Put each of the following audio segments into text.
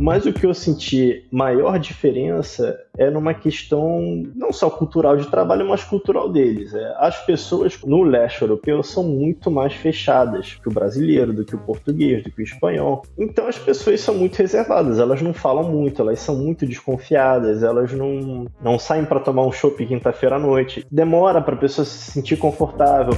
Mas o que eu senti maior diferença é numa questão não só cultural de trabalho, mas cultural deles. As pessoas no leste europeu são muito mais fechadas que o brasileiro, do que o português, do que o espanhol. Então as pessoas são muito reservadas, elas não falam muito, elas são muito desconfiadas, elas não saem para tomar um chopp quinta-feira à noite. Demora para a pessoa se sentir confortável.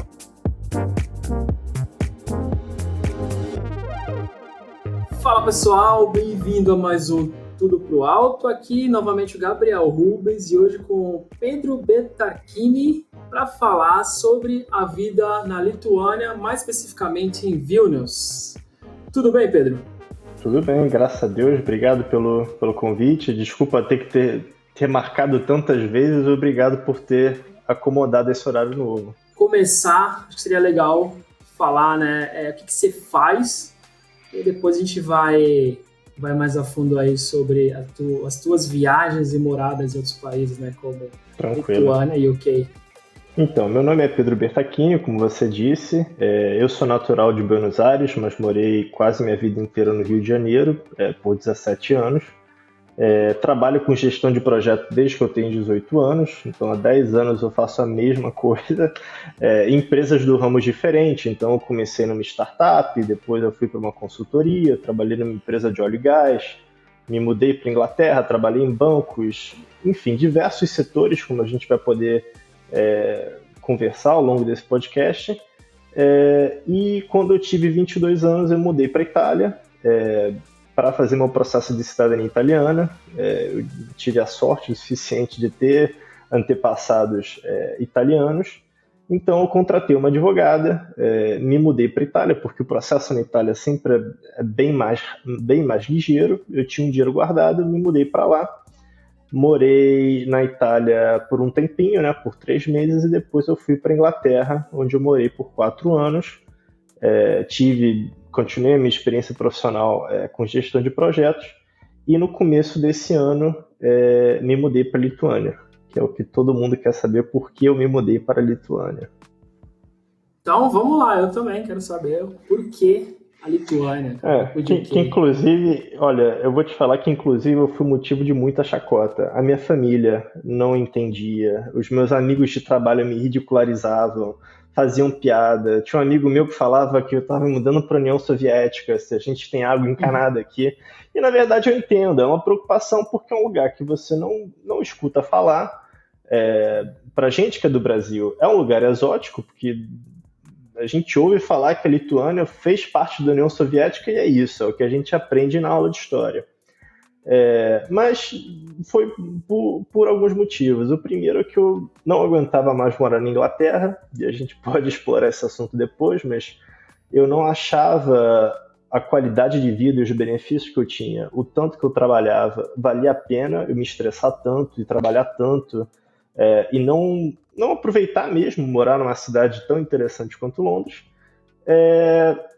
Fala pessoal, bem-vindo a mais um Tudo Pro Alto. Aqui novamente o Gabriel Rubens e hoje com o Pedro Bertacchini para falar sobre a vida na Lituânia, mais especificamente em Vilnius. Tudo bem, Pedro? Tudo bem, graças a Deus. Obrigado pelo convite. Desculpa ter que ter marcado tantas vezes. Obrigado por ter acomodado esse horário novo. Começar, acho que seria legal falar, o que você faz. E depois a gente vai mais a fundo aí sobre as tuas viagens e moradas em outros países, né, como Lituânia e UK. Então, meu nome é Pedro Bertacchini, como você disse. Eu sou natural de Buenos Aires, mas morei quase minha vida inteira no Rio de Janeiro, por 17 anos. Trabalho com gestão de projeto desde que eu tenho 18 anos, então há 10 anos eu faço a mesma coisa, em empresas do ramo diferente. Então eu comecei numa startup, depois eu fui para uma consultoria, trabalhei numa empresa de óleo e gás, me mudei para a Inglaterra, trabalhei em bancos, enfim, diversos setores, como a gente vai poder conversar ao longo desse podcast. E quando eu tive 22 anos eu mudei para a Itália, para fazer meu processo de cidadania italiana. Eu tive a sorte o suficiente de ter antepassados italianos, então eu contratei uma advogada, me mudei para a Itália, porque o processo na Itália sempre é bem mais ligeiro. Eu tinha um dinheiro guardado, me mudei para lá, morei na Itália por um tempinho, por 3 meses, e depois eu fui para a Inglaterra, onde eu morei por 4 anos. Continuei a minha experiência profissional com gestão de projetos, e no começo desse ano me mudei para a Lituânia, que é o que todo mundo quer saber, por que eu me mudei para a Lituânia. Então vamos lá, eu também quero saber por que a Lituânia. Inclusive, olha, eu vou te falar que inclusive eu fui motivo de muita chacota. A minha família não entendia, os meus amigos de trabalho me ridicularizavam, faziam piada. Tinha um amigo meu que falava que eu estava me mudando para a União Soviética, se a gente tem água encanada aqui. E, na verdade, eu entendo. É uma preocupação porque é um lugar que você não escuta falar. Para a gente que é do Brasil, é um lugar exótico, porque a gente ouve falar que a Lituânia fez parte da União Soviética e é isso, é o que a gente aprende na aula de história. Mas foi por alguns motivos. O primeiro é que eu não aguentava mais morar na Inglaterra, e a gente pode explorar esse assunto depois, mas eu não achava a qualidade de vida e os benefícios que eu tinha, o tanto que eu trabalhava, valia a pena eu me estressar tanto e trabalhar tanto, e não aproveitar mesmo morar numa cidade tão interessante quanto Londres.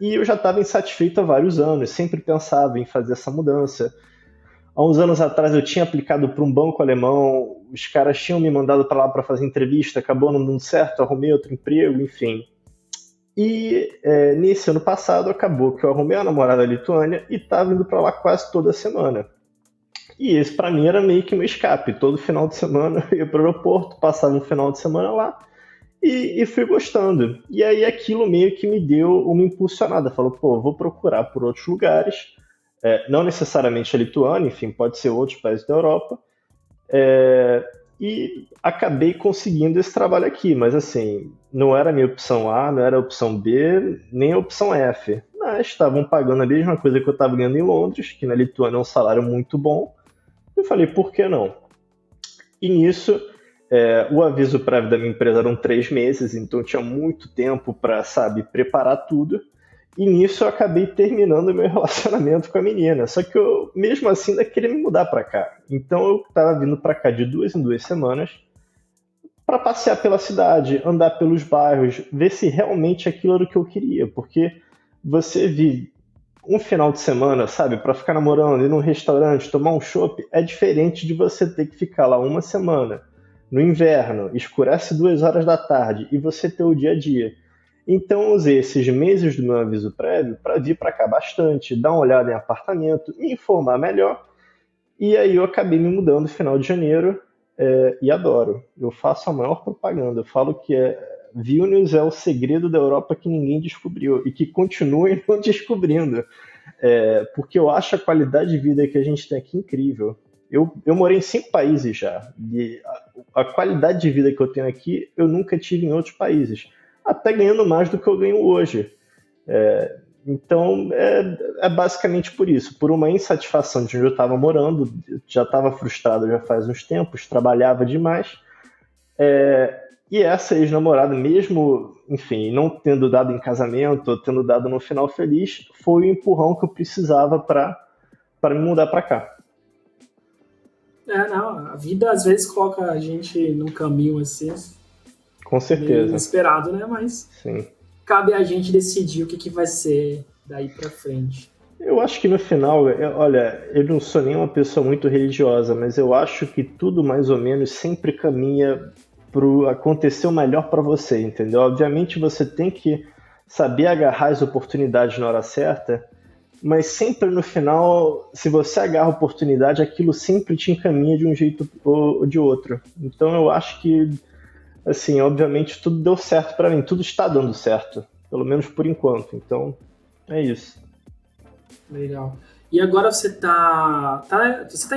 E eu já estava insatisfeito há vários anos, sempre pensava em fazer essa mudança. Há uns anos atrás eu tinha aplicado para um banco alemão, os caras tinham me mandado para lá para fazer entrevista, acabou não dando certo, arrumei outro emprego, enfim. E nesse ano passado acabou que eu arrumei a namorada da Lituânia e estava indo para lá quase toda semana. E esse para mim era meio que meu escape. Todo final de semana eu ia para o aeroporto, passava um final de semana lá e fui gostando. E aí aquilo meio que me deu uma impulsionada. Falou, vou procurar por outros lugares. Não necessariamente a Lituânia, enfim, pode ser outros países da Europa, e acabei conseguindo esse trabalho aqui, mas assim, não era a minha opção A, não era a opção B, nem a opção F, mas estavam pagando a mesma coisa que eu estava ganhando em Londres, que na Lituânia é um salário muito bom. Eu falei, por que não? E nisso, o aviso prévio da minha empresa eram 3 meses, então eu tinha muito tempo para, preparar tudo. E nisso eu acabei terminando meu relacionamento com a menina. Só que eu, mesmo assim, ainda queria me mudar para cá. Então eu estava vindo para cá de 2 em 2 semanas para passear pela cidade, andar pelos bairros, ver se realmente aquilo era o que eu queria. Porque você vive um final de semana, para ficar namorando, ir num restaurante, tomar um chopp, é diferente de você ter que ficar lá uma semana. No inverno, escurece 2 horas da tarde e você ter o dia a dia. Então eu usei esses meses do meu aviso prévio para vir para cá bastante, dar uma olhada em apartamento, me informar melhor. E aí eu acabei me mudando no final de janeiro, e adoro. Eu faço a maior propaganda. Eu falo que Vilnius é o segredo da Europa que ninguém descobriu e que continuem não descobrindo. Porque eu acho a qualidade de vida que a gente tem aqui incrível. Eu morei em 5 países já. E a qualidade de vida que eu tenho aqui, eu nunca tive em outros países. Até ganhando mais do que eu ganho hoje. Então, é basicamente por isso. Por uma insatisfação de onde eu estava morando, já estava frustrado já faz uns tempos, trabalhava demais. E essa ex-namorada, mesmo, enfim, não tendo dado em casamento, ou tendo dado no final feliz, foi o empurrão que eu precisava para me mudar para cá. Não, a vida às vezes coloca a gente num caminho assim, Com meio certeza. inesperado, né? Mas Sim. cabe a gente decidir o que vai ser daí para frente. Eu acho que no final, olha, eu não sou nem uma pessoa muito religiosa, mas eu acho que tudo mais ou menos sempre caminha para acontecer o melhor para você, entendeu? Obviamente você tem que saber agarrar as oportunidades na hora certa, mas sempre no final, se você agarra a oportunidade, aquilo sempre te encaminha de um jeito ou de outro. Então eu acho que, assim, obviamente tudo deu certo para mim, tudo está dando certo, pelo menos por enquanto. Então, é isso. Legal. E agora você tá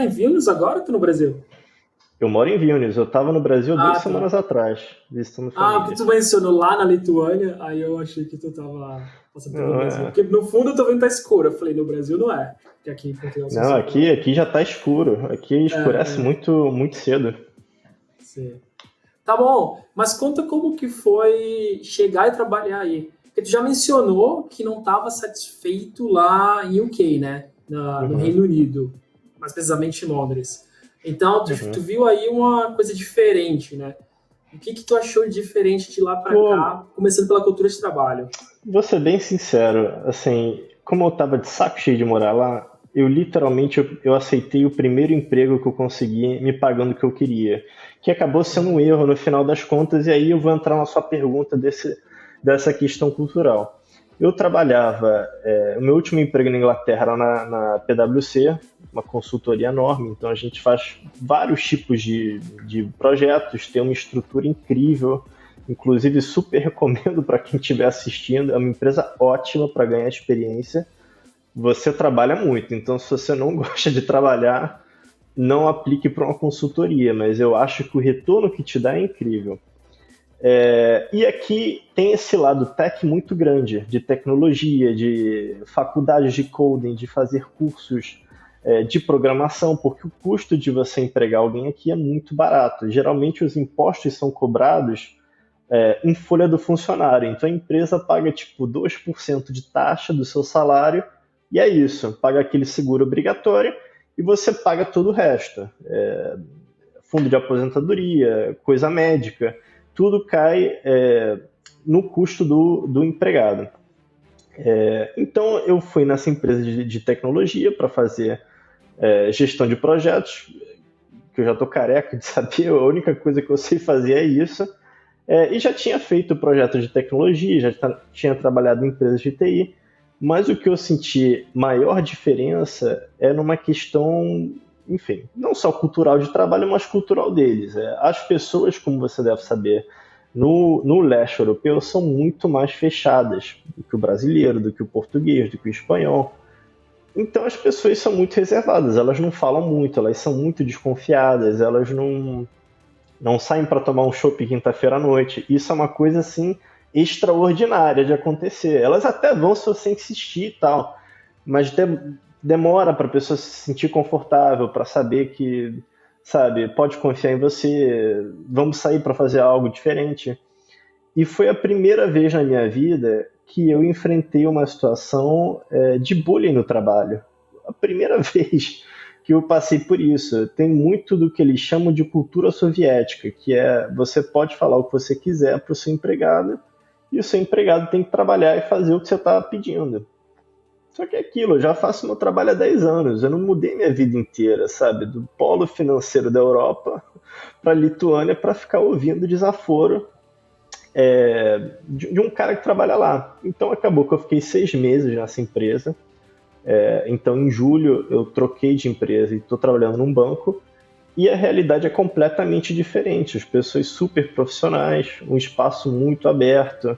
em Vilnius agora ou tá no Brasil? Eu moro em Vilnius, eu estava no Brasil 2 Tá. semanas atrás, visitando família. Tu mencionou lá na Lituânia, aí eu achei que tu tava passando pelo Não, Brasil. Porque no fundo eu tô vendo que tá escuro. Eu falei, no Brasil não é. Porque aqui em Portugal Não, aqui já tá escuro. Aqui escurece muito, muito cedo. Sim. Tá bom, mas conta como que foi chegar e trabalhar aí. Porque tu já mencionou que não estava satisfeito lá em UK, né? No Reino Unido, mais precisamente em Londres. Então, tu viu aí uma coisa diferente, né? O que tu achou diferente de lá para cá, começando pela cultura de trabalho? Vou ser bem sincero, assim, como eu tava de saco cheio de morar lá, eu literalmente eu aceitei o primeiro emprego que eu consegui me pagando o que eu queria, que acabou sendo um erro no final das contas, e aí eu vou entrar na sua pergunta dessa questão cultural. Eu trabalhava, o meu último emprego na Inglaterra era na PwC, uma consultoria enorme, então a gente faz vários tipos de projetos, tem uma estrutura incrível, inclusive super recomendo para quem estiver assistindo, é uma empresa ótima para ganhar experiência. Você trabalha muito, então se você não gosta de trabalhar, não aplique para uma consultoria, mas eu acho que o retorno que te dá é incrível. E aqui tem esse lado tech muito grande, de tecnologia, de faculdades de coding, de fazer cursos de programação, porque o custo de você empregar alguém aqui é muito barato. Geralmente os impostos são cobrados em folha do funcionário, então a empresa paga tipo 2% de taxa do seu salário, e é isso, paga aquele seguro obrigatório e você paga todo o resto. Fundo de aposentadoria, coisa médica, tudo cai no custo do empregado. Então eu fui nessa empresa de tecnologia para fazer gestão de projetos, que eu já estou careca de saber, a única coisa que eu sei fazer é isso, e já tinha feito projetos de tecnologia, já tinha trabalhado em empresas de TI, mas o que eu senti maior diferença é numa questão, enfim, não só cultural de trabalho, mas cultural deles. As pessoas, como você deve saber, no leste europeu são muito mais fechadas do que o brasileiro, do que o português, do que o espanhol. Então as pessoas são muito reservadas, elas não falam muito, elas são muito desconfiadas, elas não saem para tomar um chopp quinta-feira à noite. Isso é uma coisa assim extraordinária de acontecer. Elas até vão se você insistir e tal, mas demora para a pessoa se sentir confortável, para saber que, sabe, pode confiar em você, vamos sair para fazer algo diferente. E foi a primeira vez na minha vida que eu enfrentei uma situação de bullying no trabalho. A primeira vez que eu passei por isso. Tem muito do que eles chamam de cultura soviética, que é você pode falar o que você quiser para o seu empregado e o seu empregado tem que trabalhar e fazer o que você está pedindo. Só que é aquilo, eu já faço meu trabalho há 10 anos, eu não mudei minha vida inteira, sabe? Do polo financeiro da Europa para a Lituânia para ficar ouvindo desaforo de um cara que trabalha lá. Então acabou que eu fiquei 6 meses nessa empresa. Então em julho eu troquei de empresa e estou trabalhando num banco. E a realidade é completamente diferente. As pessoas super profissionais, um espaço muito aberto.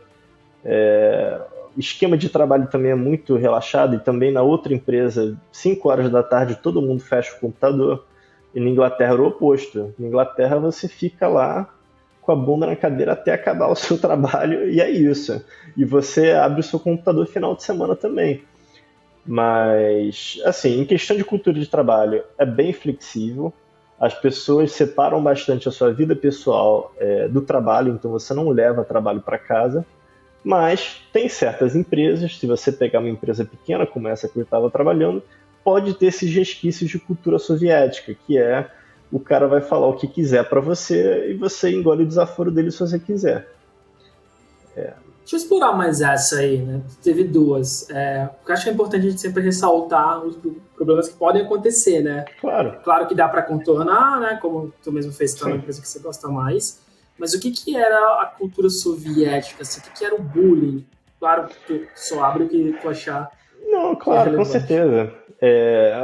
O esquema de trabalho também é muito relaxado. E também na outra empresa, 5 horas da tarde, todo mundo fecha o computador. E na Inglaterra é o oposto. Na Inglaterra você fica lá com a bunda na cadeira até acabar o seu trabalho e é isso. E você abre o seu computador final de semana também. Mas, assim, em questão de cultura de trabalho, é bem flexível. As pessoas separam bastante a sua vida pessoal do trabalho, então você não leva trabalho para casa. Mas tem certas empresas, se você pegar uma empresa pequena como essa que eu estava trabalhando, pode ter esses resquícios de cultura soviética, que é o cara vai falar o que quiser para você e você engole o desaforo dele se você quiser. Deixa eu explorar mais essa aí, né? Teve duas. Porque eu acho que é importante a gente sempre ressaltar os problemas que podem acontecer, né? Claro. Claro que dá para contornar, né? Como tu mesmo fez, tá na empresa que você gosta mais. Mas o que era a cultura soviética? Assim, o que era o bullying? Claro que tu só abre o que tu achar. Não, claro, com certeza.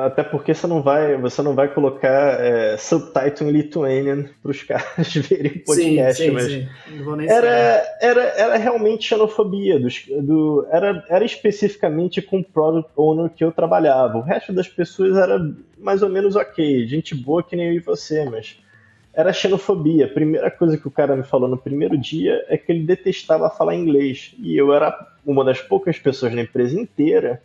Até porque você não vai colocar subtitle em Lithuanian para os caras verem o podcast, mas sim. Não vou nem era realmente xenofobia. Era especificamente com o product owner que eu trabalhava. O resto das pessoas era mais ou menos ok, gente boa que nem eu e você, mas era xenofobia. A primeira coisa que o cara me falou no primeiro dia é que ele detestava falar inglês. E eu era uma das poucas pessoas na empresa inteira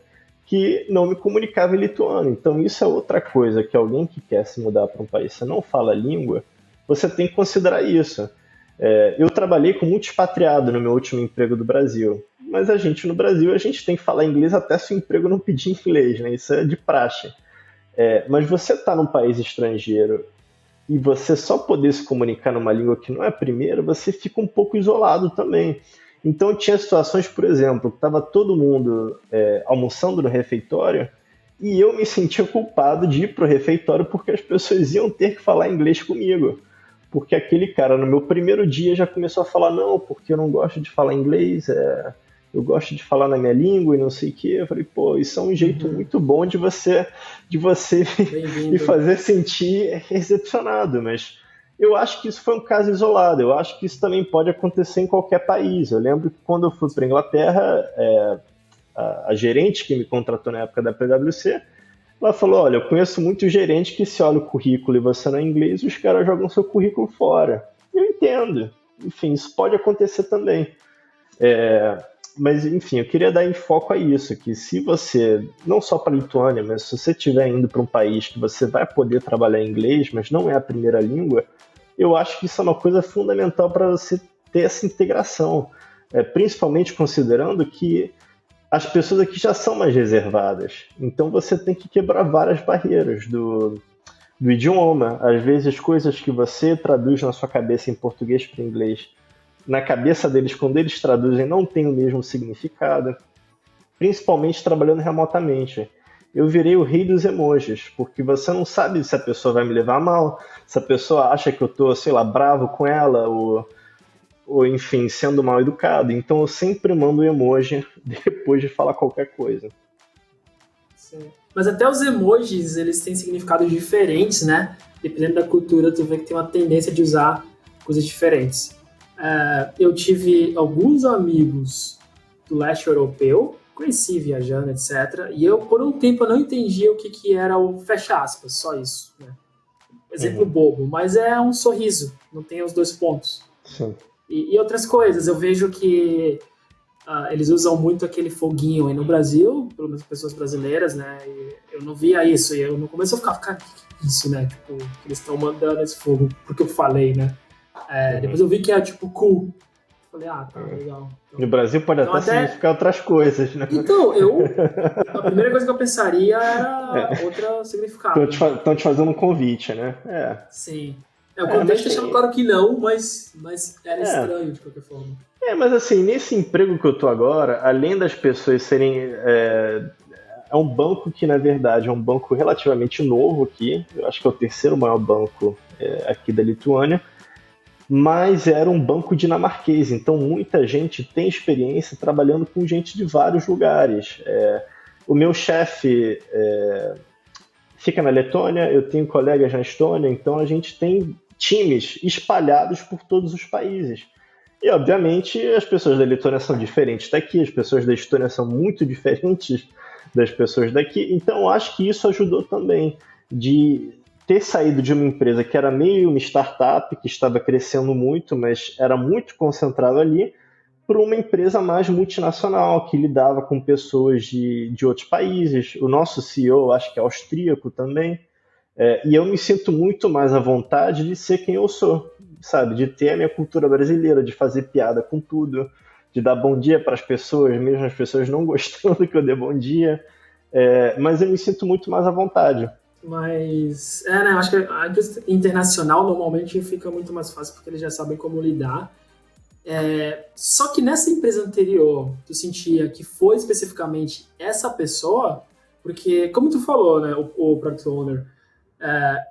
que não me comunicava em lituano. Então isso é outra coisa, que alguém que quer se mudar para um país que não fala a língua, você tem que considerar isso. Eu trabalhei com muito expatriado no meu último emprego do Brasil, mas a gente no Brasil, a gente tem que falar inglês até se o emprego não pedir inglês, né? Isso é de praxe. Mas você está num país estrangeiro e você só poder se comunicar numa língua que não é a primeira, você fica um pouco isolado também. Então tinha situações, por exemplo, que estava todo mundo almoçando no refeitório e eu me sentia culpado de ir para o refeitório porque as pessoas iam ter que falar inglês comigo. Porque aquele cara, no meu primeiro dia, já começou a falar, não, porque eu não gosto de falar inglês, eu gosto de falar na minha língua e não sei o quê. Eu falei, pô, isso é um jeito muito bom de você me fazer sentir recepcionado, mas eu acho que isso foi um caso isolado. Eu acho que isso também pode acontecer em qualquer país. Eu lembro que quando eu fui para a Inglaterra, a gerente que me contratou na época da PwC, ela falou, olha, eu conheço muitos gerentes que se olha o currículo e você não é inglês, os caras jogam seu currículo fora. Eu entendo. Enfim, isso pode acontecer também. Mas, enfim, eu queria dar foco a isso, que se você, não só para a Lituânia, mas se você estiver indo para um país que você vai poder trabalhar em inglês, mas não é a primeira língua, eu acho que isso é uma coisa fundamental para você ter essa integração, principalmente considerando que as pessoas aqui já são mais reservadas. Então você tem que quebrar várias barreiras do idioma. Às vezes, coisas que você traduz na sua cabeça em português para inglês, na cabeça deles, quando eles traduzem, não tem o mesmo significado. Principalmente trabalhando remotamente. Eu virei o rei dos emojis, porque você não sabe se a pessoa vai me levar a mal, se a pessoa acha que eu tô, sei lá, bravo com ela, ou enfim, sendo mal educado. Então eu sempre mando um emoji depois de falar qualquer coisa. Sim. Mas até os emojis, eles têm significados diferentes, né? Dependendo da cultura, tu vê que tem uma tendência de usar coisas diferentes. Eu tive alguns amigos do leste europeu, conheci viajando, etc. E eu, por um tempo, eu não entendia o que era o fecha aspas, só isso. Né? Exemplo bobo, mas é um sorriso, não tem os dois pontos. Sim. E outras coisas, eu vejo que eles usam muito aquele foguinho aí no Brasil, pelo menos pessoas brasileiras, né? E eu não via isso, e eu no começo eu ficava, cara, o que é isso, né? Tipo, que eles estão mandando esse fogo, porque eu falei, né? Depois eu vi que é tipo cool. Falei, tá, legal. Então, no Brasil pode até significar outras coisas, né? Então, a primeira coisa que eu pensaria era outro significado. Estão te fazendo um convite, né? Sim. O contexto deixando claro que não, mas era estranho de qualquer forma. Mas assim, nesse emprego que eu tô agora, além das pessoas serem... É um banco que, na verdade, é um banco relativamente novo aqui. Eu acho que é o terceiro maior banco aqui da Lituânia. mas era um banco dinamarquês, então muita gente tem experiência trabalhando com gente de vários lugares. O meu chefe fica na Letônia, eu tenho colegas na Estônia, então a gente tem times espalhados por todos os países. E, obviamente, as pessoas da Letônia são diferentes daqui, as pessoas da Estônia são muito diferentes das pessoas daqui, então acho que isso ajudou também, de ter saído de uma empresa que era meio uma startup, que estava crescendo muito, mas era muito concentrado ali, para uma empresa mais multinacional, que lidava com pessoas de outros países. O nosso CEO, acho que é austríaco também, e eu me sinto muito mais à vontade de ser quem eu sou, sabe? De ter a minha cultura brasileira, de fazer piada com tudo, de dar bom dia para as pessoas, mesmo as pessoas não gostando que eu dê bom dia, mas eu me sinto muito mais à vontade. Mas, né, eu acho que a indústria internacional normalmente fica muito mais fácil porque eles já sabem como lidar. Só que nessa empresa anterior, tu sentia que foi especificamente essa pessoa? Porque, como tu falou, né, o Product Owner,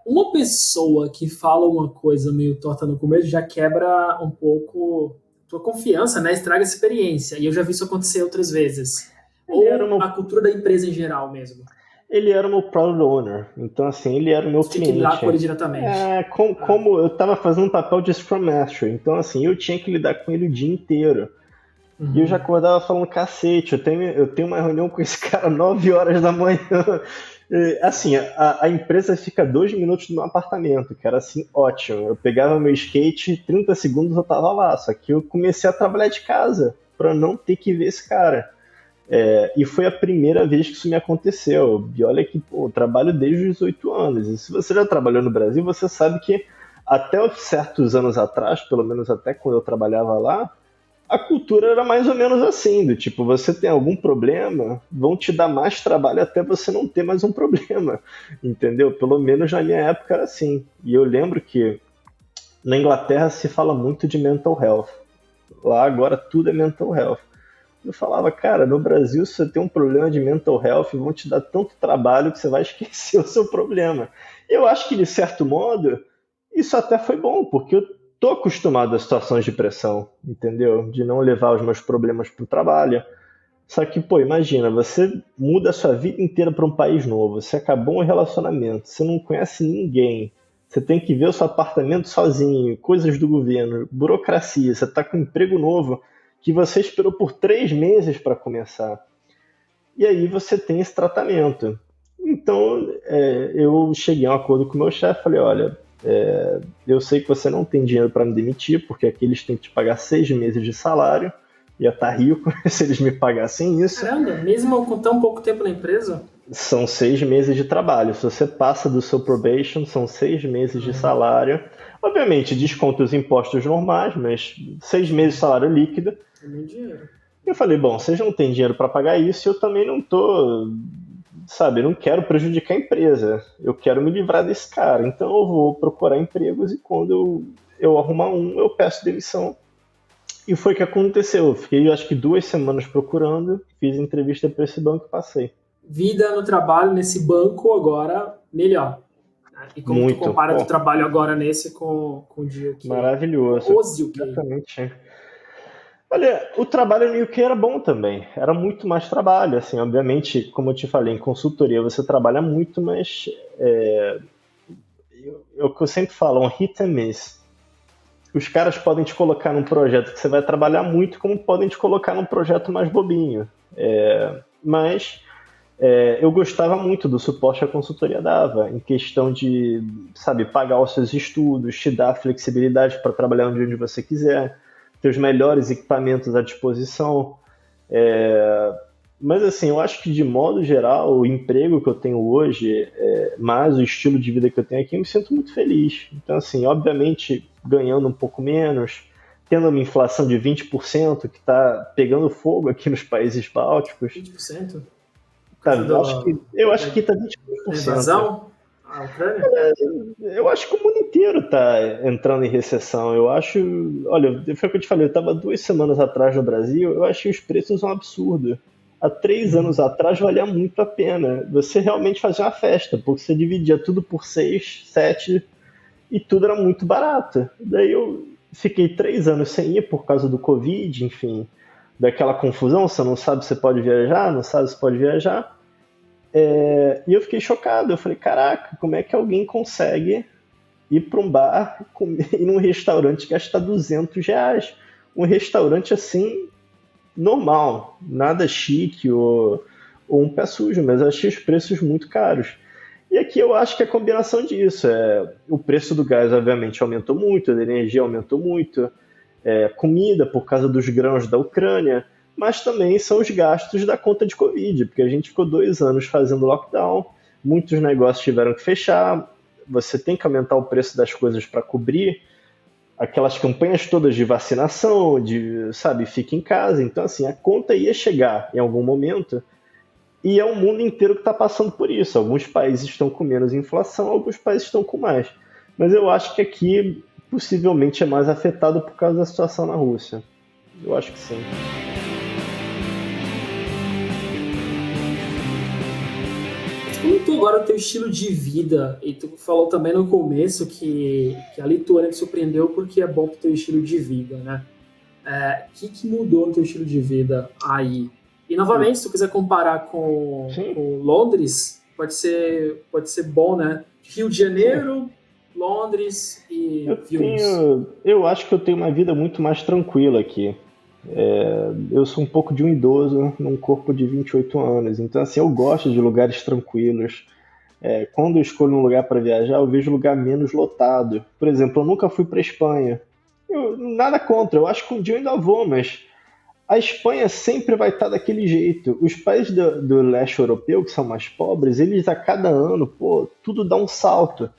uma pessoa que fala uma coisa meio torta no começo já quebra um pouco tua confiança, né? Estraga a experiência. E eu já vi isso acontecer outras vezes. Ou a cultura da empresa em geral mesmo. Ele era o meu Product Owner, então assim, ele era o meu cliente. Tinha que lidar com ele diretamente. Como eu estava fazendo um papel de Scrum Master, então assim, eu tinha que lidar com ele o dia inteiro. Uhum. E eu já acordava falando, cacete, eu tenho uma reunião com esse cara 9 horas da manhã. Assim, a empresa fica 2 minutos do meu apartamento, que era assim, ótimo. Eu pegava meu skate, 30 segundos eu tava lá, só que eu comecei a trabalhar de casa, para não ter que ver esse cara. E foi a primeira vez que isso me aconteceu. E olha que eu trabalho desde os 18 anos. E se você já trabalhou no Brasil, você sabe que até certos anos atrás, pelo menos até quando eu trabalhava lá, a cultura era mais ou menos assim, do tipo, você tem algum problema, vão te dar mais trabalho até você não ter mais um problema, entendeu? Pelo menos na minha época era assim. E eu lembro que na Inglaterra se fala muito de mental health. Lá agora tudo é mental health. Eu falava, cara, no Brasil se você tem um problema de mental health, vão te dar tanto trabalho que você vai esquecer o seu problema. Eu acho que, de certo modo, isso até foi bom, porque eu tô acostumado a situações de pressão, entendeu? De não levar os meus problemas pro trabalho. Só que, pô, imagina, você muda a sua vida inteira para um país novo, você acabou um relacionamento, você não conhece ninguém, você tem que ver o seu apartamento sozinho, coisas do governo, burocracia, você tá com um emprego novo que você esperou por 3 meses para começar. E aí você tem esse tratamento. Então, eu cheguei a um acordo com o meu chefe, falei, olha, eu sei que você não tem dinheiro para me demitir, porque aqui eles têm que te pagar 6 meses de salário, ia estar rico se eles me pagassem isso. Caramba, mesmo com tão pouco tempo na empresa? São 6 meses de trabalho. Se você passa do seu probation, são 6 meses de salário. Obviamente, desconta os impostos normais, mas 6 meses de salário líquido. É muito dinheiro. Eu falei, bom, vocês não têm dinheiro para pagar isso, eu também não tô, sabe, eu não quero prejudicar a empresa. Eu quero me livrar desse cara. Então eu vou procurar empregos e quando eu arrumar um, eu peço demissão. E foi o que aconteceu. Eu fiquei, acho que 2 semanas procurando, fiz entrevista para esse banco e passei. Vida no trabalho nesse banco agora melhor. E como muito, tu compara o trabalho agora nesse com o de UK? Maravilhoso. Os UK. Exatamente. Olha, o trabalho no UK era bom também. Era muito mais trabalho. Assim, obviamente, como eu te falei, em consultoria você trabalha muito, mas o que eu sempre falo, um hit and miss. Os caras podem te colocar num projeto que você vai trabalhar muito, como podem te colocar num projeto mais bobinho. Mas eu gostava muito do suporte que a consultoria dava, em questão de, sabe, pagar os seus estudos, te dar flexibilidade para trabalhar onde você quiser, ter os melhores equipamentos à disposição. Mas assim, eu acho que de modo geral, o emprego que eu tenho hoje, mais o estilo de vida que eu tenho aqui, eu me sinto muito feliz. Então assim, obviamente, ganhando um pouco menos, tendo uma inflação de 20%, que está pegando fogo aqui nos países bálticos. 20%? Tá, eu acho que está 20%. Invasão? A Ucrânia? Eu acho que o mundo inteiro está entrando em recessão. Eu acho. Olha, foi o que eu te falei, eu estava 2 semanas atrás no Brasil, eu achei os preços um absurdo. Há 3 anos atrás valia muito a pena você realmente fazer uma festa, porque você dividia tudo por 6, 7 e tudo era muito barato. Daí eu Fiquei 3 anos sem ir por causa do Covid, enfim, daquela confusão, você não sabe se pode viajar, não sabe se pode viajar. E eu fiquei chocado, eu falei, caraca, como é que alguém consegue ir para um bar, ir num restaurante e gastar R$ 200? Um restaurante assim, normal, nada chique ou um pé sujo, mas eu achei os preços muito caros. E aqui eu acho que é a combinação disso. O preço do gás, obviamente, aumentou muito, a da energia aumentou muito, comida por causa dos grãos da Ucrânia, mas também são os gastos da conta de Covid, porque a gente ficou 2 anos fazendo lockdown, muitos negócios tiveram que fechar, você tem que aumentar o preço das coisas para cobrir aquelas campanhas todas de vacinação, de, sabe, fica em casa. Então, assim, a conta ia chegar em algum momento e é o mundo inteiro que está passando por isso. Alguns países estão com menos inflação, alguns países estão com mais. Mas eu acho que aqui possivelmente é mais afetado por causa da situação na Rússia. Eu acho que sim. Comentou agora o teu estilo de vida, e tu falou também no começo que a Lituânia te surpreendeu porque é bom pro teu estilo de vida, né? O que mudou no teu estilo de vida aí? E novamente, se tu quiser comparar com Londres, pode ser bom, né? Rio de Janeiro, Londres e Vilnius. Eu acho que eu tenho uma vida muito mais tranquila aqui. Eu sou um pouco de um idoso num corpo de 28 anos, então assim, eu gosto de lugares tranquilos. Quando eu escolho um lugar para viajar, eu vejo lugar menos lotado. Por exemplo, eu nunca fui para Espanha. Nada contra, eu acho que um dia eu ainda vou, mas a Espanha sempre vai estar daquele jeito. Os países do leste europeu, que são mais pobres, eles a cada ano, pô, tudo dá um salto,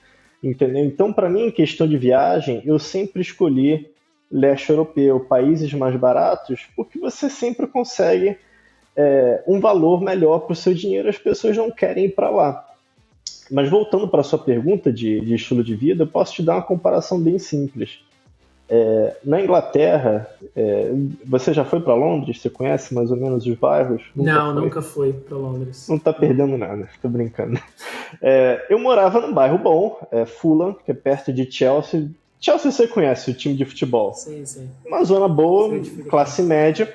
entendeu? Então, para mim, em questão de viagem, eu sempre escolhi leste europeu, países mais baratos, porque você sempre consegue um valor melhor para o seu dinheiro, as pessoas não querem ir para lá. Mas voltando para a sua pergunta de estilo de vida, eu posso te dar uma comparação bem simples. Na Inglaterra, você já foi para Londres? Você conhece mais ou menos os bairros? Nunca fui para Londres. Não está perdendo nada, estou brincando. Eu morava num bairro bom, Fulham, que é perto de Chelsea. Chelsea você conhece, o time de futebol. Sim, sim. Uma zona boa, classe média,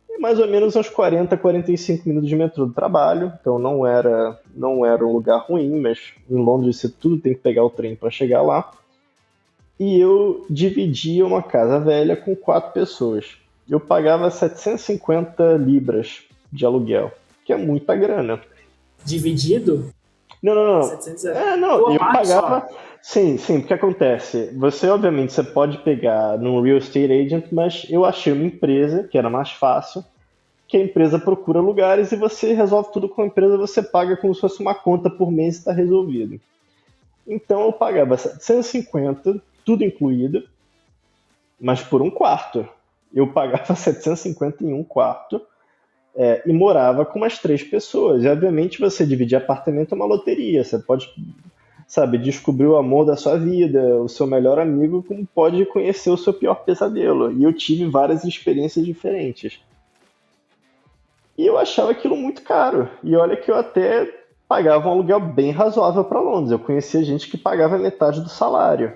e mais ou menos uns 40, 45 minutos de metrô do trabalho. Então não era um lugar ruim, mas em Londres você tudo tem que pegar o trem para chegar lá. E eu dividia uma casa velha com 4 pessoas. Eu pagava 750 libras de aluguel, que é muita grana. Dividido? Não. 700 não, eu pagava. Sim, porque acontece. Obviamente, você pode pegar num real estate agent, mas eu achei uma empresa, que era mais fácil, que a empresa procura lugares e você resolve tudo com a empresa, você paga como se fosse uma conta por mês e está resolvido. Então eu pagava 750, tudo incluído, mas por um quarto. Eu pagava 750 em um quarto e morava com umas 3 pessoas. E obviamente você dividir apartamento é uma loteria. Você pode, sabe, descobrir o amor da sua vida, o seu melhor amigo, como pode conhecer o seu pior pesadelo. E eu tive várias experiências diferentes. E eu achava aquilo muito caro. E olha que eu até pagava um aluguel bem razoável para Londres. Eu conhecia gente que pagava metade do salário.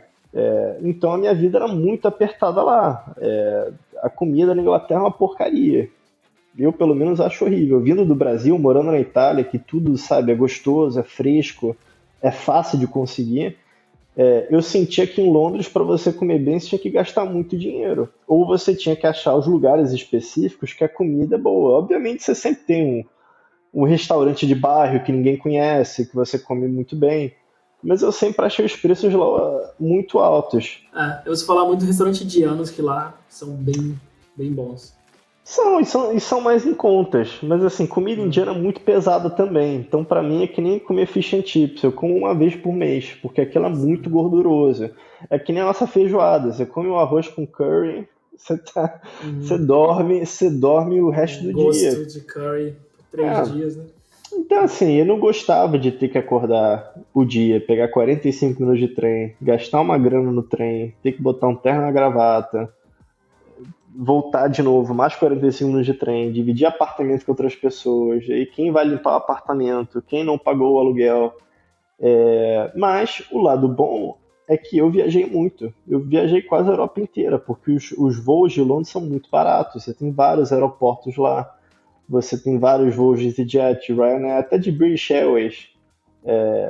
Então a minha vida era muito apertada lá. A comida na Inglaterra é uma porcaria. Eu, pelo menos, acho horrível. Vindo do Brasil, morando na Itália, que tudo, sabe, é gostoso, é fresco, é fácil de conseguir. Eu sentia que em Londres, para você comer bem, você tinha que gastar muito dinheiro. Ou você tinha que achar os lugares específicos que a comida é boa. Obviamente, você sempre tem um restaurante de bairro que ninguém conhece, que você come muito bem. Mas eu sempre achei os preços lá muito altos. Eu ouço falar muito do restaurante indianos, que lá são bem, bem bons. São mais em contas, mas assim, comida indiana é muito pesada também. Então, pra mim, é que nem comer fish and chips. Eu como uma vez por mês, porque aquilo é muito gorduroso. É que nem a nossa feijoada. Você come um arroz com curry, você dorme o resto do dia. Gosto de curry por 3 dias, né? Então, assim, eu não gostava de ter que acordar o dia, pegar 45 minutos de trem, gastar uma grana no trem, ter que botar um terno na gravata, voltar de novo, mais 45 minutos de trem, dividir apartamento com outras pessoas, e quem vai limpar o apartamento, quem não pagou o aluguel. Mas o lado bom é que eu viajei muito. Eu viajei quase a Europa inteira, porque os voos de Londres são muito baratos. Você tem vários aeroportos lá, você tem vários voos de EasyJet, Ryanair, até de British Airways.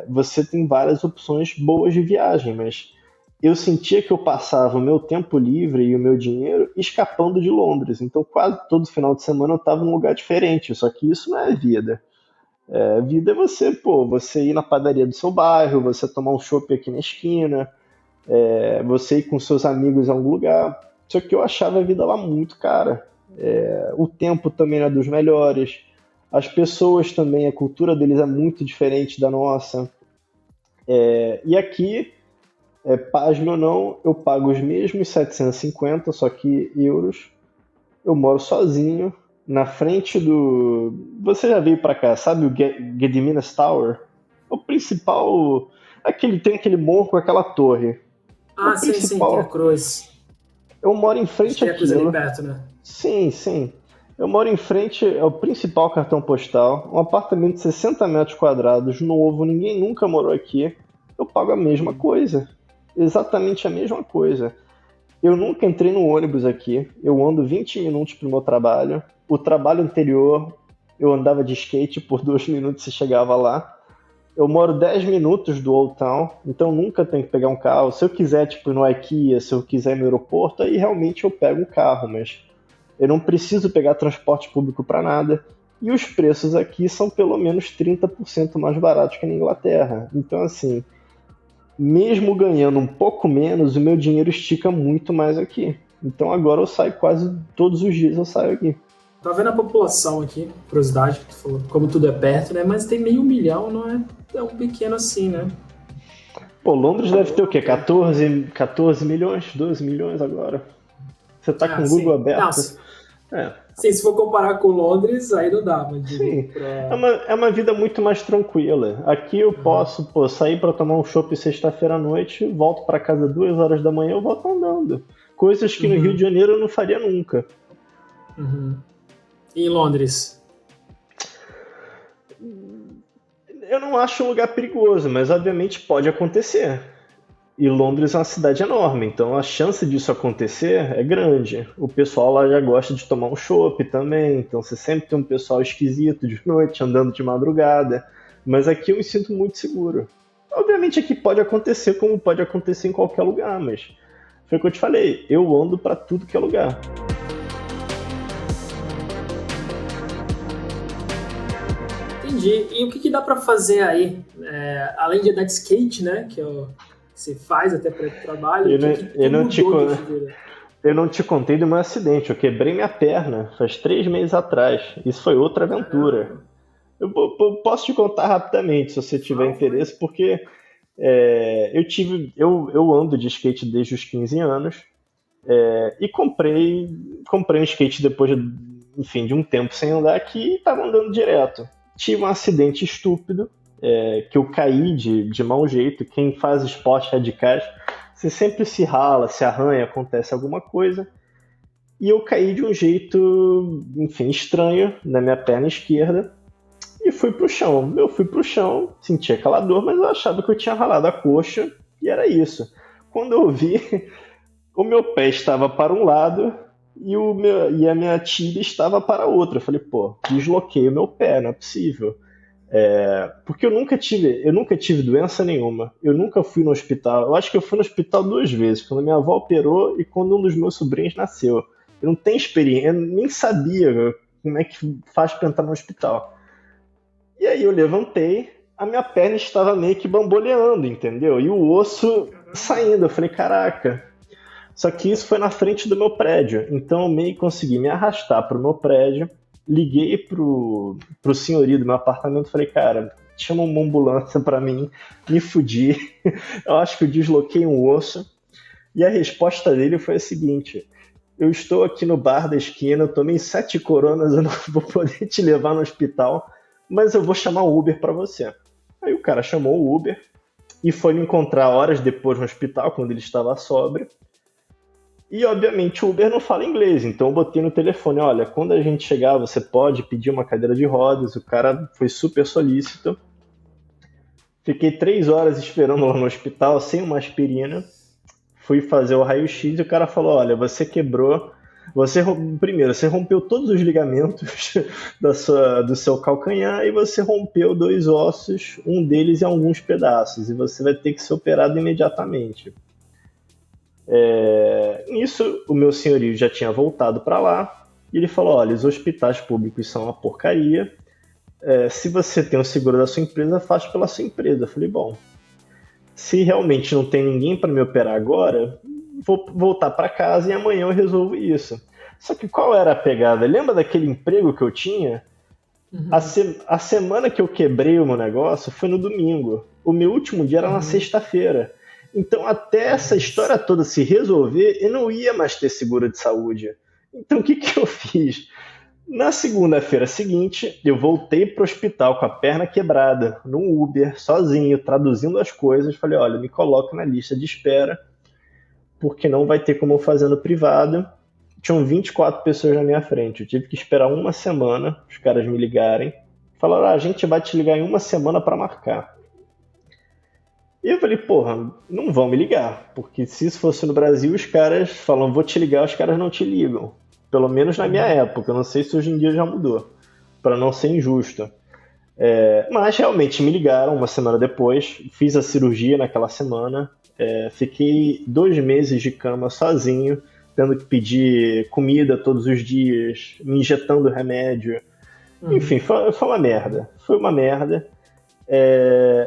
Você tem várias opções boas de viagem, mas eu sentia que eu passava o meu tempo livre e o meu dinheiro escapando de Londres. Então, quase todo final de semana eu estava num lugar diferente. Só que isso não é vida. Vida é você, você ir na padaria do seu bairro, você tomar um chopp aqui na esquina, você ir com seus amigos a algum lugar. Só que eu achava a vida lá muito cara. O tempo também não é dos melhores. As pessoas também, a cultura deles é muito diferente da nossa. E aqui, pasme ou não, eu pago os mesmos 750, só que euros. Eu moro sozinho, na frente do... Você já veio pra cá, sabe o Gediminas Tower? O principal... Tem aquele morro com aquela torre. O Sim, principal... tem a cruz. Eu moro em frente Tem a cruz ali àquilo. perto, né? Sim. Eu moro em frente ao principal cartão postal, um apartamento de 60 metros quadrados, novo, ninguém nunca morou aqui. Eu pago a mesma coisa. Exatamente a mesma coisa. Eu nunca entrei no ônibus aqui. Eu ando 20 minutos pro meu trabalho. O trabalho anterior, eu andava de skate por 2 minutos e chegava lá. Eu moro 10 minutos do Old Town, então nunca tenho que pegar um carro. Se eu quiser, ir no IKEA, se eu quiser ir no aeroporto, aí realmente eu pego um carro, mas eu não preciso pegar transporte público para nada. E os preços aqui são pelo menos 30% mais baratos que na Inglaterra. Então, assim, mesmo ganhando um pouco menos, o meu dinheiro estica muito mais aqui. Então agora eu saio quase todos os dias, eu saio aqui. Tá vendo a população aqui, curiosidade, que tu falou, como tudo é perto, né? Mas tem 500 mil, não é tão pequeno assim, né? Londres deve ter o quê? 14 milhões, 12 milhões agora. Você tá com o Google aberto? Não, sim, se for comparar com Londres, aí não dá, mas sim. É uma vida muito mais tranquila. Aqui eu posso sair para tomar um chopp sexta-feira à noite, volto para casa 2 horas da manhã, eu volto andando. Coisas que no Rio de Janeiro eu não faria nunca. E em Londres? Eu não acho um lugar perigoso, mas obviamente pode acontecer. E Londres é uma cidade enorme, então a chance disso acontecer é grande. O pessoal lá já gosta de tomar um chopp também, então você sempre tem um pessoal esquisito de noite, andando de madrugada. Mas aqui eu me sinto muito seguro. Obviamente aqui pode acontecer como pode acontecer em qualquer lugar, mas foi o que eu te falei, eu ando pra tudo que é lugar. Entendi. E o que dá pra fazer aí? Além de andar de skate, né? Que você faz até para o trabalho. Eu não te contei do meu acidente. Eu quebrei minha perna faz 3 meses atrás. Isso foi outra aventura. Eu posso te contar rapidamente, se você tiver interesse, porque eu ando de skate desde os 15 anos e comprei um skate depois de um tempo sem andar aqui e estava andando direto. Tive um acidente estúpido, que eu caí de mau jeito. Quem faz esportes radicais, você sempre se rala, se arranha, acontece alguma coisa. E eu caí de um jeito, estranho na minha perna esquerda e fui pro chão. Eu fui pro chão, senti aquela dor, mas eu achava que eu tinha ralado a coxa e era isso. Quando eu vi, o meu pé estava para um lado e a minha tíbia estava para o outro. Eu falei, desloquei o meu pé, não é possível. Porque eu nunca tive doença nenhuma. Eu nunca fui no hospital. Eu acho que eu fui no hospital 2 vezes, quando minha avó operou e quando um dos meus sobrinhos nasceu. Eu não tenho experiência, eu nem sabia como é que faz para entrar no hospital. E aí eu levantei, a minha perna estava meio que bamboleando, entendeu? E o osso saindo. Eu falei, caraca. Só que isso foi na frente do meu prédio. Então eu meio que consegui me arrastar para o meu prédio. Liguei pro senhorio do meu apartamento e falei, cara, chama uma ambulância pra mim, me fudi, eu acho que eu desloquei um osso. E a resposta dele foi a seguinte: eu estou aqui no bar da esquina, eu tomei 7 coronas, eu não vou poder te levar no hospital, mas eu vou chamar o Uber pra você. Aí o cara chamou o Uber e foi me encontrar horas depois no hospital, quando ele estava sóbrio. E, obviamente, o Uber não fala inglês, então eu botei no telefone, olha, quando a gente chegar, você pode pedir uma cadeira de rodas. O cara foi super solícito. Fiquei 3 horas esperando lá no hospital, sem uma aspirina. Fui fazer o raio-x e o cara falou: olha, você quebrou. Primeiro, você rompeu todos os ligamentos do seu calcanhar e você rompeu 2 ossos, um deles em alguns pedaços, e você vai ter que ser operado imediatamente. Nisso, o meu senhorio já tinha voltado para lá e ele falou: olha, os hospitais públicos são uma porcaria. Se você tem o seguro da sua empresa, faz pela sua empresa. Eu falei: bom, se realmente não tem ninguém para me operar agora, vou voltar para casa e amanhã eu resolvo isso. Só que qual era a pegada? Lembra daquele emprego que eu tinha? A semana que eu quebrei o meu negócio foi no domingo. O meu último dia era na sexta-feira. Então, até essa história toda se resolver, eu não ia mais ter seguro de saúde. Então, o que eu fiz? Na segunda-feira seguinte, eu voltei para o hospital com a perna quebrada, num Uber, sozinho, traduzindo as coisas. Falei: olha, me coloca na lista de espera, porque não vai ter como eu fazer no privado. Tinham 24 pessoas na minha frente. Eu tive que esperar uma semana, os caras me ligarem. Falaram: a gente vai te ligar em uma semana para marcar. E eu falei: porra, não vão me ligar, porque se isso fosse no Brasil, os caras falam: vou te ligar, os caras não te ligam. Pelo menos na minha época, eu não sei se hoje em dia já mudou, para não ser injusto. Mas realmente me ligaram uma semana depois, fiz a cirurgia naquela semana, fiquei 2 meses de cama sozinho, tendo que pedir comida todos os dias, me injetando remédio. Enfim, foi uma merda. Foi uma merda.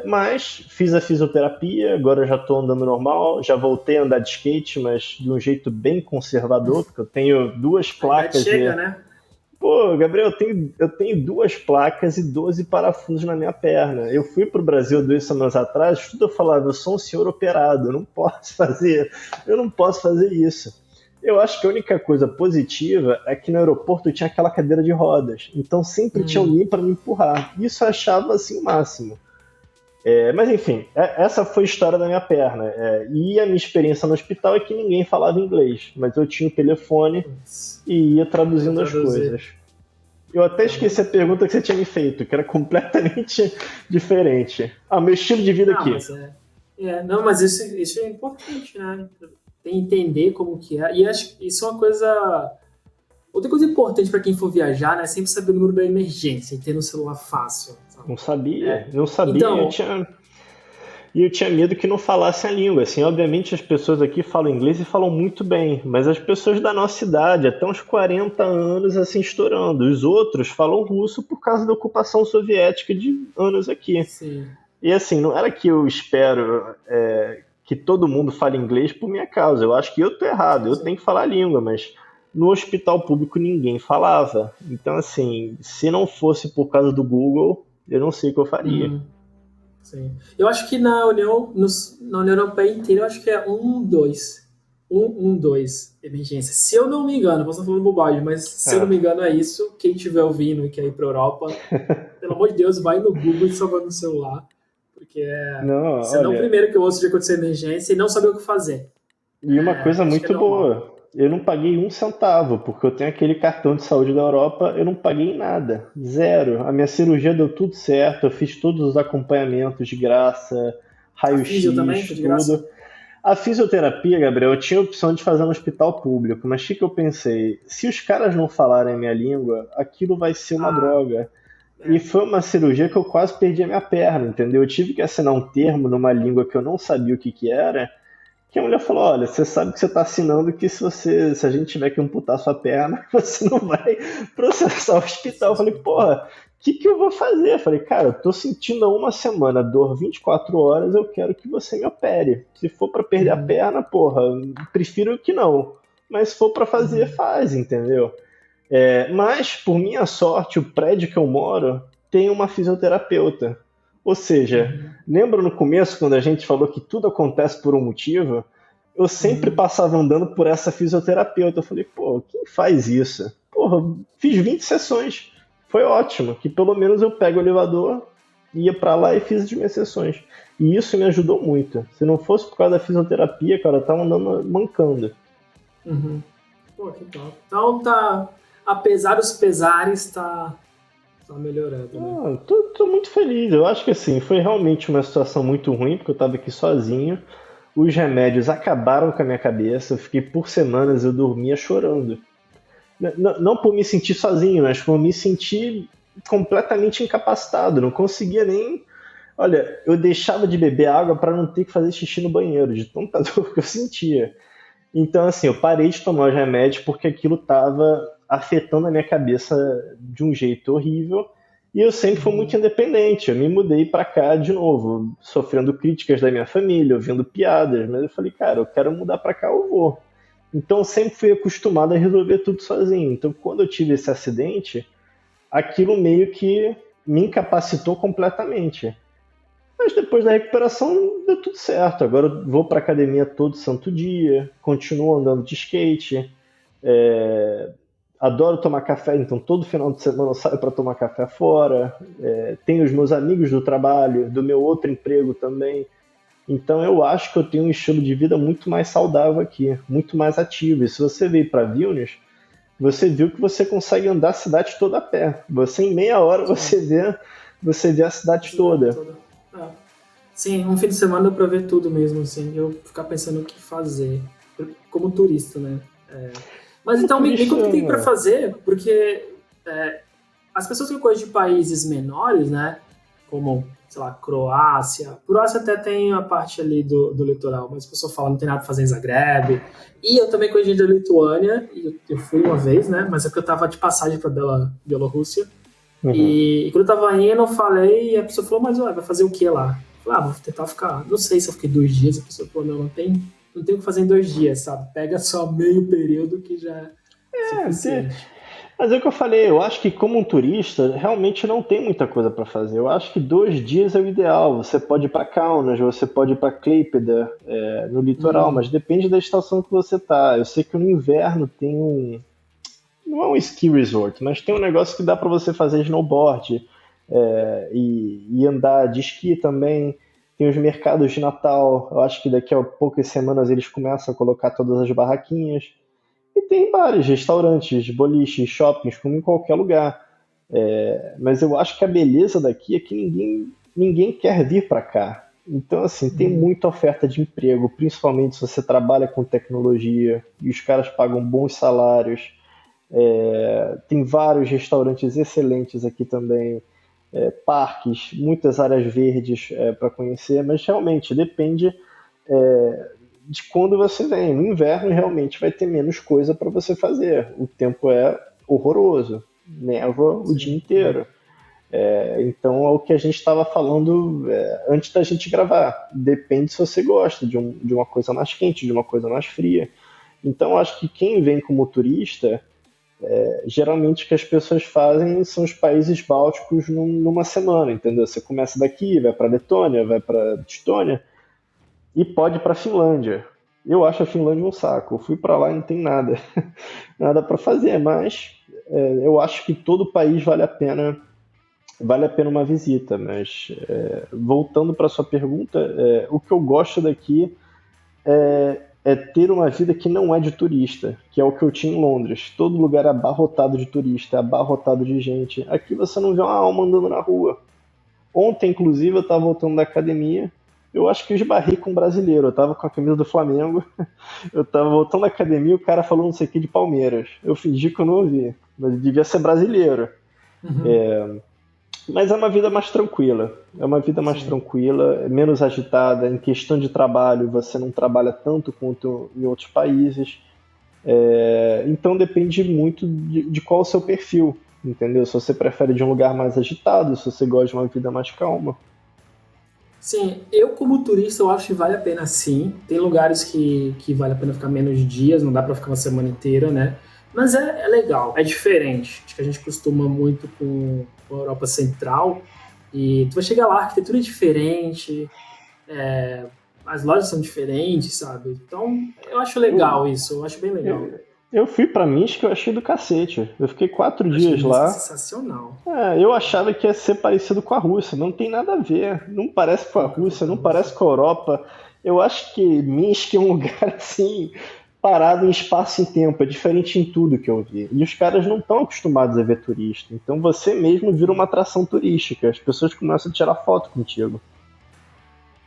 Mas fiz a fisioterapia, agora eu já estou andando normal, já voltei a andar de skate, mas de um jeito bem conservador, porque eu tenho 2 placas. Chega, né? Pô, Gabriel, eu tenho 2 placas e 12 parafusos na minha perna. Eu fui pro Brasil 2 semanas atrás, tudo eu falava: eu sou um senhor operado, eu não posso fazer isso. Eu acho que a única coisa positiva é que no aeroporto tinha aquela cadeira de rodas, então sempre tinha alguém para me empurrar. Isso eu achava assim o máximo. Mas enfim, essa foi a história da minha perna. E a minha experiência no hospital é que ninguém falava inglês, mas eu tinha o telefone e ia traduzindo as coisas. Eu até esqueci a pergunta que você tinha me feito, que era completamente diferente. Meu estilo de vida aqui. Mas isso é importante, né? Entender como que é. E acho que isso é uma coisa... Outra coisa importante para quem for viajar, né? É sempre saber o número da emergência e ter no celular fácil. Sabe? Não sabia. Então, eu tinha medo que não falasse a língua. Assim, obviamente as pessoas aqui falam inglês e falam muito bem, mas as pessoas da nossa idade, até uns 40 anos, assim, estourando. Os outros falam russo por causa da ocupação soviética de anos aqui. Sim. E assim, não era que eu espero que todo mundo fale inglês por minha causa. Eu acho que eu tô errado, eu tenho que falar a língua, mas no hospital público ninguém falava. Então, assim, se não fosse por causa do Google, eu não sei o que eu faria. Sim. Eu acho que na União Europeia inteira, eu acho que é 112 emergência. Se eu não me engano, posso estar falando bobagem, mas se eu não me engano é isso. Quem estiver ouvindo e quer ir para a Europa, pelo amor de Deus, vai no Google e salva no celular. Porque você não é o primeiro que eu ouço de acontecer emergência e não saber o que fazer. E uma coisa muito boa, eu não paguei 1 centavo, porque eu tenho aquele cartão de saúde da Europa, eu não paguei nada, 0. A minha cirurgia deu tudo certo, eu fiz todos os acompanhamentos de graça, raio-x, tudo. A fisioterapia, Gabriel, eu tinha a opção de fazer no hospital público, mas o que eu pensei? Se os caras não falarem a minha língua, aquilo vai ser uma droga. E foi uma cirurgia que eu quase perdi a minha perna, entendeu? Eu tive que assinar um termo numa língua que eu não sabia o que era, que a mulher falou: olha, você sabe que você está assinando que se a gente tiver que amputar sua perna, você não vai processar o hospital. Eu falei: porra, o que eu vou fazer? Eu falei: cara, eu tô sentindo há uma semana dor 24 horas, eu quero que você me opere. Se for para perder a perna, porra, prefiro que não. Mas se for para fazer, faz, entendeu? Mas, por minha sorte, o prédio que eu moro tem uma fisioterapeuta. Ou seja, lembra no começo quando a gente falou que tudo acontece por um motivo? Eu sempre passava andando por essa fisioterapeuta. Eu falei: pô, quem faz isso? Porra, fiz 20 sessões. Foi ótimo, que pelo menos eu pego o elevador, ia pra lá e fiz as minhas sessões. E isso me ajudou muito. Se não fosse por causa da fisioterapia, cara, eu tava andando mancando. Pô, que top. Então apesar dos pesares, tá Tá melhorando, né? Tô muito feliz. Eu acho que assim, foi realmente uma situação muito ruim, porque eu estava aqui sozinho. Os remédios acabaram com a minha cabeça. Eu fiquei por semanas, eu dormia chorando. Não por me sentir sozinho, mas por me sentir completamente incapacitado. Não conseguia nem. Olha, eu deixava de beber água para não ter que fazer xixi no banheiro, de tanta dor que eu sentia. Então, assim, eu parei de tomar os remédios porque aquilo estava afetando a minha cabeça de um jeito horrível. E eu sempre fui muito Uhum. independente. Eu me mudei para cá de novo, sofrendo críticas da minha família, ouvindo piadas. Mas eu falei, cara, eu quero mudar para cá, eu vou. Então, eu sempre fui acostumado a resolver tudo sozinho. Então, quando eu tive esse acidente, aquilo meio que me incapacitou completamente. Mas depois da recuperação deu tudo certo. Agora eu vou para academia todo santo dia, continuo andando de skate, é, adoro tomar café, então todo final de semana eu saio para tomar café fora. Tenho os meus amigos do trabalho, do meu outro emprego também. Então eu acho que eu tenho um estilo de vida muito mais saudável aqui, muito mais ativo. E se você veio para Vilnius, você viu que você consegue andar a cidade toda a pé. Você em meia hora Sim, você vê a a cidade cidade toda. toda. É. Sim, um fim de semana dá pra ver tudo mesmo, assim. Eu ficar pensando o que fazer, como turista, né? Mas Como então me turista, conta o que tem pra fazer, porque é, as pessoas que eu conheço de países menores, né? Como, sei lá, Croácia. Croácia até tem a parte ali do litoral, mas a pessoa fala não tem nada pra fazer em Zagreb. E eu também conheci da Lituânia, e eu fui uma vez, né? Mas é que eu tava de passagem pra Bielorrússia. uhum. E quando eu tava indo, eu falei, e a pessoa falou, mas ué, vai fazer o que lá? Eu falei, vou tentar ficar. Não sei se eu fiquei 2 dias. A pessoa falou, não tem o que fazer em 2 dias, sabe? Pega só meio período que já é É, suficiente. mas é o que eu falei, eu acho que como um turista, realmente não tem muita coisa para fazer. Eu acho que 2 dias é o ideal. Você pode ir para Kaunas, você pode ir para Klaipėda, no litoral, mas Hum, depende da estação que você tá. Eu sei que no inverno tem não é um ski resort, mas tem um negócio que dá para você fazer snowboard, e andar de esqui também. Tem os mercados de Natal. Eu acho que daqui a poucas semanas eles começam a colocar todas as barraquinhas. E tem bares, restaurantes, boliches, shoppings, como em qualquer lugar. Mas eu acho que a beleza daqui é que ninguém quer vir para cá. Então, assim, tem hum, muita oferta de emprego, principalmente se você trabalha com tecnologia e os caras pagam bons salários. Tem vários restaurantes excelentes aqui também, parques, muitas áreas verdes para conhecer, mas realmente depende de quando você vem. No inverno, realmente vai ter menos coisa para você fazer. O tempo é horroroso, neva o dia sim. inteiro. Então é o que a gente estava falando antes da gente gravar. Depende se você gosta de uma coisa mais quente, de uma coisa mais fria. Então acho que quem vem como turista, geralmente o que as pessoas fazem são os países bálticos numa semana, entendeu? Você começa daqui, vai para Letônia, vai para Estônia, e pode ir para a Finlândia. Eu acho a Finlândia um saco. Eu fui para lá e não tem nada, nada para fazer, mas eu acho que todo o país vale a pena uma visita. Mas voltando para sua pergunta, o que eu gosto daqui é ter uma vida que não é de turista, que é o que eu tinha em Londres. Todo lugar é abarrotado de turista, é abarrotado de gente. Aqui você não vê uma alma andando na rua. Ontem, inclusive, eu estava voltando da academia. Eu acho que eu esbarrei com um brasileiro. Eu estava com a camisa do Flamengo. Eu estava voltando da academia. O cara falou não sei o que de Palmeiras. Eu fingi que eu não ouvi. Mas ele devia ser brasileiro. Uhum, Mas é uma vida mais tranquila. É uma vida mais sim. tranquila, é menos agitada. Em questão de trabalho, você não trabalha tanto quanto em outros países. Então depende muito de qual é o seu perfil. Entendeu? Se você prefere de um lugar mais agitado, se você gosta de uma vida mais calma. Sim, eu como turista eu acho que vale a pena sim. Tem lugares que vale a pena ficar menos dias, não dá pra ficar uma semana inteira, né? Mas é legal, é diferente. Acho que a gente costuma muito com a Europa Central e tu vai chegar lá, a arquitetura é diferente, as lojas são diferentes, sabe? Então eu acho legal isso, eu acho bem legal. Eu fui pra Minsk, eu achei do cacete. Eu fiquei quatro Eu achei dias Minsk lá. sensacional. Eu achava que ia ser parecido com a Rússia. Não tem nada a ver. Não parece com a Nunca fui Rússia, pra não Rússia. parece com a Europa. Eu acho que Minsk é um lugar assim parado em espaço e tempo, é diferente em tudo que eu vi. E os caras não estão acostumados a ver turista. Então você mesmo vira uma atração turística. As pessoas começam a tirar foto contigo.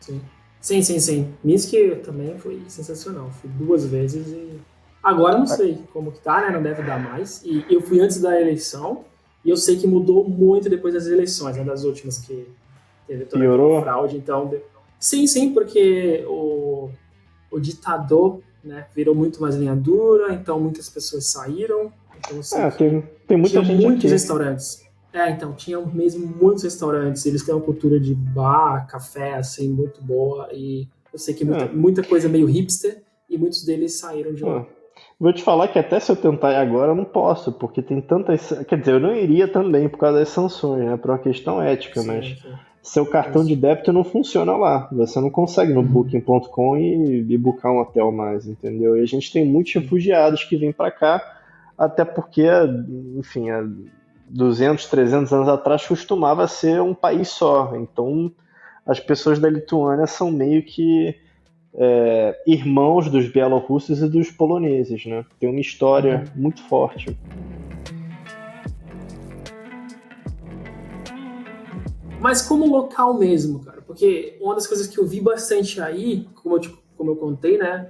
Sim. Sim, sim, sim. Minsk também foi sensacional. Fui 2 vezes e agora não sei como que tá, né? Não deve dar mais. E eu fui antes da eleição e eu sei que mudou muito depois das eleições, né? Das últimas que teve toda aquela Piorou? fraude. Então, sim, sim, porque o ditador, né, virou muito mais linha dura, então muitas pessoas saíram. Então eu sei que Tem muita tinha gente muitos aqui. restaurantes. Então, tinham mesmo muitos restaurantes. Eles têm uma cultura de bar, café, assim, muito boa. E eu sei que É, muita coisa meio hipster e muitos deles saíram de lá. é. Vou te falar que até se eu tentar ir agora, eu não posso, porque tem tantas. Quer dizer, eu não iria também por causa das sanções, né? Por uma questão ética, Sim, mas sim. seu cartão de Isso. débito não funciona lá. Você não consegue no Uhum. Booking.com e buscar um hotel mais, entendeu? E a gente tem muitos Sim. refugiados que vêm para cá, até porque, enfim, há 200, 300 anos atrás costumava ser um país só. Então, as pessoas da Lituânia são meio que irmãos dos bielorrussos e dos poloneses, né? Tem uma história Uhum. muito forte. Mas como local mesmo, cara, porque uma das coisas que eu vi bastante aí, como eu contei, né?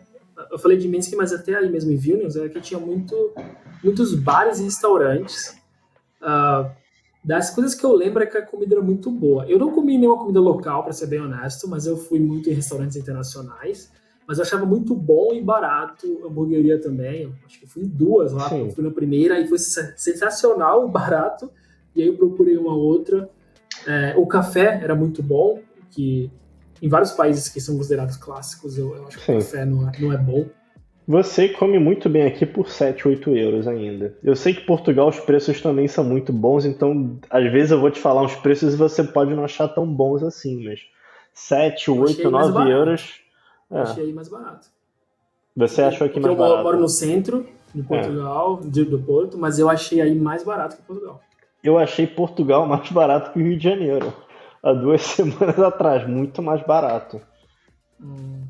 Eu falei de Minsk, mas até aí mesmo em Vilnius, é que tinha muitos bares e restaurantes. Ah, das coisas que eu lembro é que a comida era muito boa. Eu não comi nenhuma comida local, para ser bem honesto, mas eu fui muito em restaurantes internacionais. Mas eu achava muito bom e barato, hamburgueria também. Eu acho que fui em duas lá. Eu Sim. fui na primeira e foi sensacional, barato. E aí eu procurei uma outra. O café era muito bom, que em vários países que são considerados clássicos, eu acho que o Sim. café não é bom. Você come muito bem aqui por 7, 8 euros ainda. Eu sei que em Portugal os preços também são muito bons, então às vezes eu vou te falar uns preços e você pode não achar tão bons assim, mas 7, Eu 8, achei mais 9 barato. euros, Eu é, achei mais barato. você achou aqui Porque mais eu moro barato. no centro de É. Portugal, do Porto, mas eu achei aí mais barato que Portugal. Eu achei Portugal mais barato que o Rio de Janeiro. Há 2 semanas atrás, muito mais barato. Hum,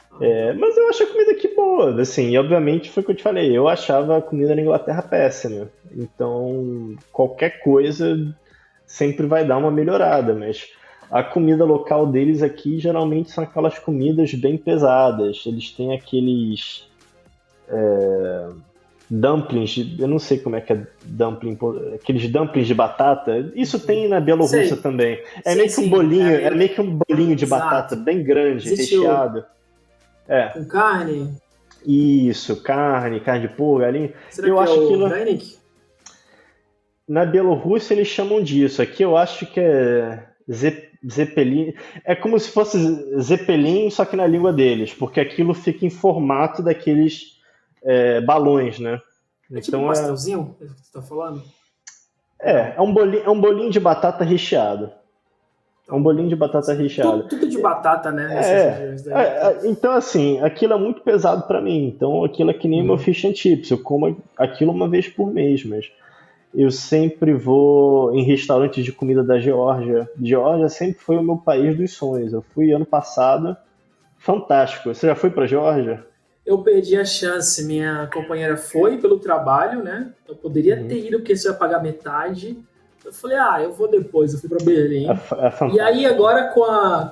então. Mas eu acho a comida aqui boa, assim, e obviamente foi o que eu te falei, eu achava a comida na Inglaterra péssima. Então, qualquer coisa sempre vai dar uma melhorada, mas a comida local deles aqui geralmente são aquelas comidas bem pesadas. Eles têm aqueles dumplings, eu não sei como é que é dumpling, aqueles dumplings de batata. Isso tem na Bielorrússia Sei. também. É Sim, meio que um sim. É bolinho, é meio meio que. que um bolinho de batata Exato. bem grande, Existe o recheado. É, com carne. isso, carne de porco, galinha. Será Eu que é acho o aquilo. Vreinik? Na Bielorrússia eles chamam disso. Aqui eu acho que é Zeppelin. É como se fosse Zeppelin, só que na língua deles, porque aquilo fica em formato daqueles balões, né? É tipo um Então pastelzinho? É o que você tá falando? Ou é, não? é um bolinho de batata recheado. É Tá um bom. bolinho de batata recheado. Tudo de batata, né? Nessas É, regiões daí. Então. então assim, aquilo é muito pesado pra mim. Então aquilo é que nem meu Uhum. fish and chips. Eu como aquilo uma vez por mês, mas eu sempre vou em restaurantes de comida da Geórgia. Geórgia sempre foi o meu país dos sonhos. Eu fui ano passado, fantástico. Você já foi pra Geórgia? Eu perdi a chance. Minha companheira foi pelo trabalho, né? Eu poderia Uhum. ter ido porque você ia pagar metade. Eu falei, eu vou depois. Eu fui para É, Berlim. é E aí fantástico. agora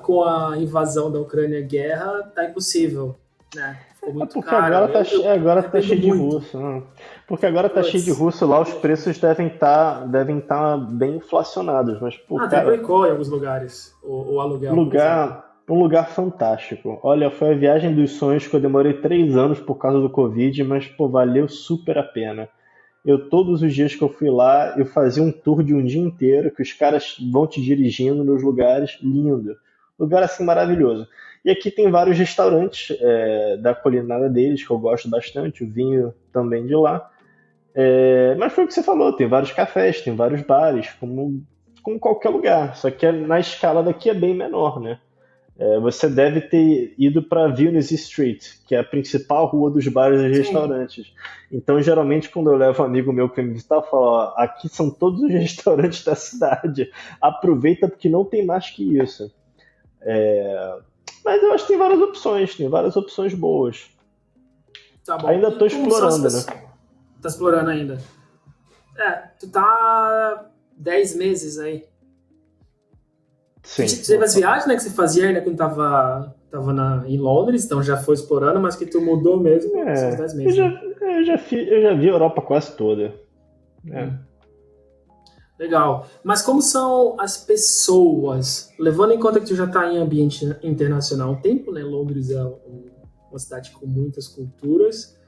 com a invasão da Ucrânia e guerra, tá impossível, né? Ficou É muito porque caro. Eu agora me tá arrependo cheio de muito. russo. Né? Porque agora tá cheio de Puts. russo lá, os preços devem tá bem inflacionados. Mas, pô, cara, Triplicou em alguns lugares o aluguel, por exemplo. um lugar fantástico. Olha, foi a viagem dos sonhos que eu demorei 3 anos por causa do Covid, mas, pô, valeu super a pena. Todos os dias que eu fui lá, eu fazia um tour de um dia inteiro, que os caras vão te dirigindo nos lugares, lindo. Lugar assim maravilhoso. E aqui tem vários restaurantes da culinária deles, que eu gosto bastante, o vinho também de lá. Mas foi o que você falou, tem vários cafés, tem vários bares, como qualquer lugar. Só que na escala daqui é bem menor, né? Você deve ter ido para Vilnius Street, que é a principal rua dos bares e Sim. restaurantes. Então, geralmente, quando eu levo um amigo meu para me visitar, eu falo: ó, aqui são todos os restaurantes da cidade. Aproveita porque não tem mais que isso. Mas eu acho que tem várias opções boas. Tá bom. Ainda E tô como são as explorando, né? pessoas? Tá explorando ainda? É, tu tá 10 meses aí. Sim. Você teve as viagens, né, que você fazia ainda quando em Londres, então já foi explorando, mas que tu mudou mesmo, são os É, 10 meses, né? eu já vi a Europa quase toda. É. Hum. Legal. Mas como são as pessoas? Levando em conta que tu já está em ambiente internacional há um tempo, né? Londres é uma cidade com muitas culturas.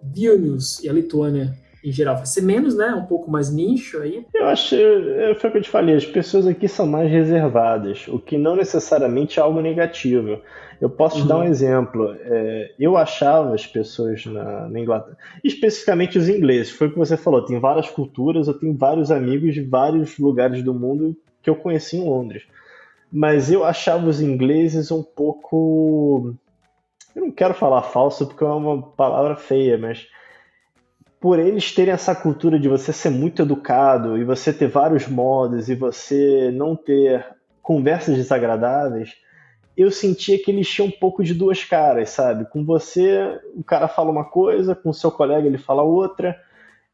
Vilnius e a Lituânia, em geral, vai ser menos, né? Um pouco mais nicho aí. Eu acho, foi o que eu te falei, as pessoas aqui são mais reservadas, o que não necessariamente é algo negativo. Eu posso te dar um Uhum. exemplo. Eu achava as pessoas na Inglaterra, especificamente os ingleses, foi o que você falou, tem várias culturas, eu tenho vários amigos de vários lugares do mundo que eu conheci em Londres. Mas eu achava os ingleses um pouco. Eu não quero falar falso porque é uma palavra feia, mas por eles terem essa cultura de você ser muito educado e você ter vários modos e você não ter conversas desagradáveis, eu sentia que eles tinham um pouco de duas caras, sabe? Com você, o cara fala uma coisa, com o seu colega ele fala outra.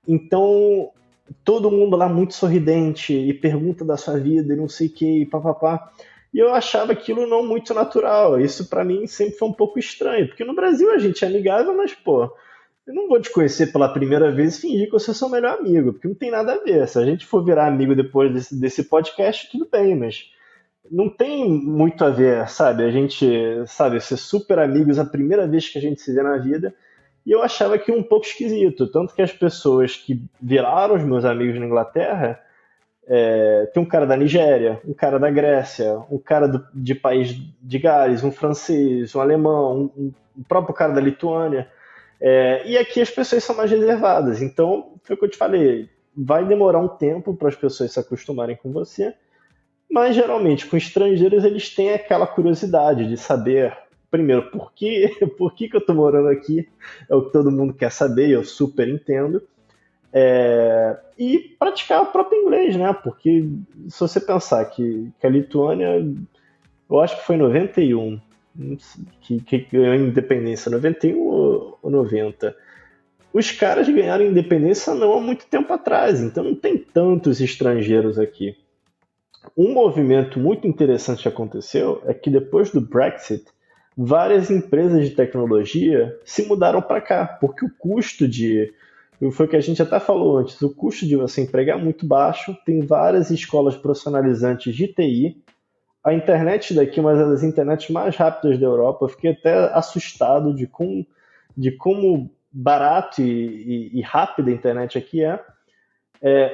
Então, todo mundo lá muito sorridente e pergunta da sua vida e não sei o que, e papapá. E eu achava aquilo não muito natural. Isso pra mim sempre foi um pouco estranho, porque no Brasil a gente é amigável, mas pô, eu não vou te conhecer pela primeira vez e fingir que eu sou seu melhor amigo, porque não tem nada a ver. Se a gente for virar amigo depois desse podcast, tudo bem, mas não tem muito a ver, sabe? A gente, sabe, ser super amigos a primeira vez que a gente se vê na vida. E eu achava aquilo um pouco esquisito. Tanto que as pessoas que viraram os meus amigos na Inglaterra, tem um cara da Nigéria, um cara da Grécia, um cara de país de Gales, um francês, um alemão, um próprio cara da Lituânia. E aqui as pessoas são mais reservadas. Então, foi o que eu te falei. Vai demorar um tempo para as pessoas se acostumarem com você, mas geralmente com estrangeiros eles têm aquela curiosidade de saber, primeiro, por que eu estou morando aqui, é o que todo mundo quer saber, eu super entendo. E praticar o próprio inglês, né? Porque se você pensar que a Lituânia, eu acho que foi em 91 que ganhou a independência, 91 ou 90. Os caras ganharam independência não há muito tempo atrás, então não tem tantos estrangeiros aqui. Um movimento muito interessante que aconteceu é que depois do Brexit, várias empresas de tecnologia se mudaram para cá, porque o custo de. Foi o que a gente até falou antes, o custo de você empregar é muito baixo, tem várias escolas profissionalizantes de TI. A internet daqui é uma das internets mais rápidas da Europa. Eu fiquei até assustado de como barato e rápida a internet aqui é.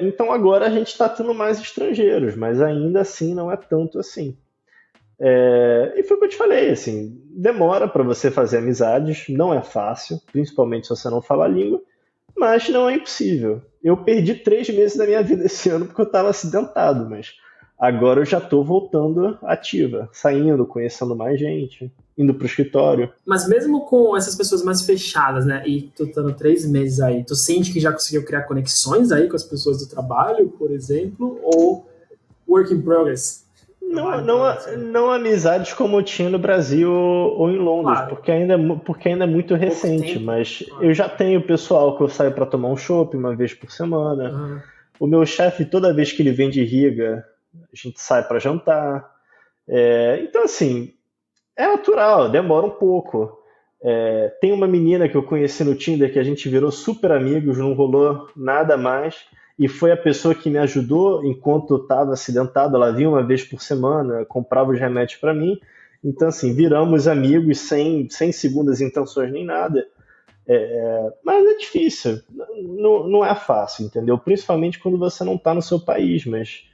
Então agora a gente está tendo mais estrangeiros, mas ainda assim não é tanto assim. E foi o que eu te falei, assim, demora para você fazer amizades, não é fácil, principalmente se você não fala a língua, mas não é impossível. Eu perdi 3 meses da minha vida esse ano porque eu estava acidentado, mas agora eu já estou voltando ativa, saindo, conhecendo mais gente, indo para o escritório. Mas mesmo com essas pessoas mais fechadas, né? E tu estando 3 meses aí, tu sente que já conseguiu criar conexões aí com as pessoas do trabalho, por exemplo? Ou work in progress? Não, Trabalho em não, progress, né? não amizades como eu tinha no Brasil ou em Londres, Claro, porque ainda é muito pouco recente, tempo, mas eu claro. já tenho pessoal que eu saio para tomar um chopp uma vez por semana. Aham. O meu chefe, toda vez que ele vem de Riga, a gente sai para jantar. Então, assim, é natural, demora um pouco. Tem uma menina que eu conheci no Tinder que a gente virou super amigos, não rolou nada mais. E foi a pessoa que me ajudou enquanto eu estava acidentado. Ela vinha uma vez por semana, comprava os remédios para mim. Então, assim, viramos amigos sem segundas intenções nem nada. Mas é difícil, não é fácil, entendeu? Principalmente quando você não está no seu país. Mas,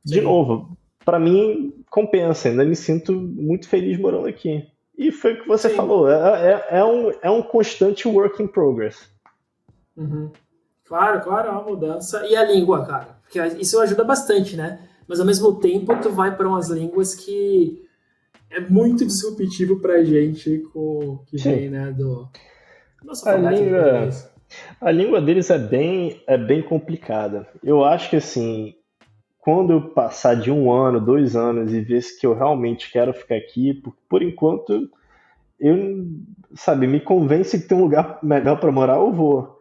de Sim, novo, para mim compensa. Ainda me sinto muito feliz morando aqui. E foi o que você sim. falou, é um constante work in progress. Uhum. Claro, claro, é uma mudança. E a língua, cara? Porque isso ajuda bastante, né? Mas ao mesmo tempo, tu vai para umas línguas que é muito disruptivo pra gente que Sim, vem, né, do nosso a alfabeto do língua, português. a língua deles é bem complicada. Eu acho que assim, quando eu passar de 1 ano, 2 anos e ver se que eu realmente quero ficar aqui, por enquanto eu, sabe, me convence que tem um lugar melhor para morar, eu vou.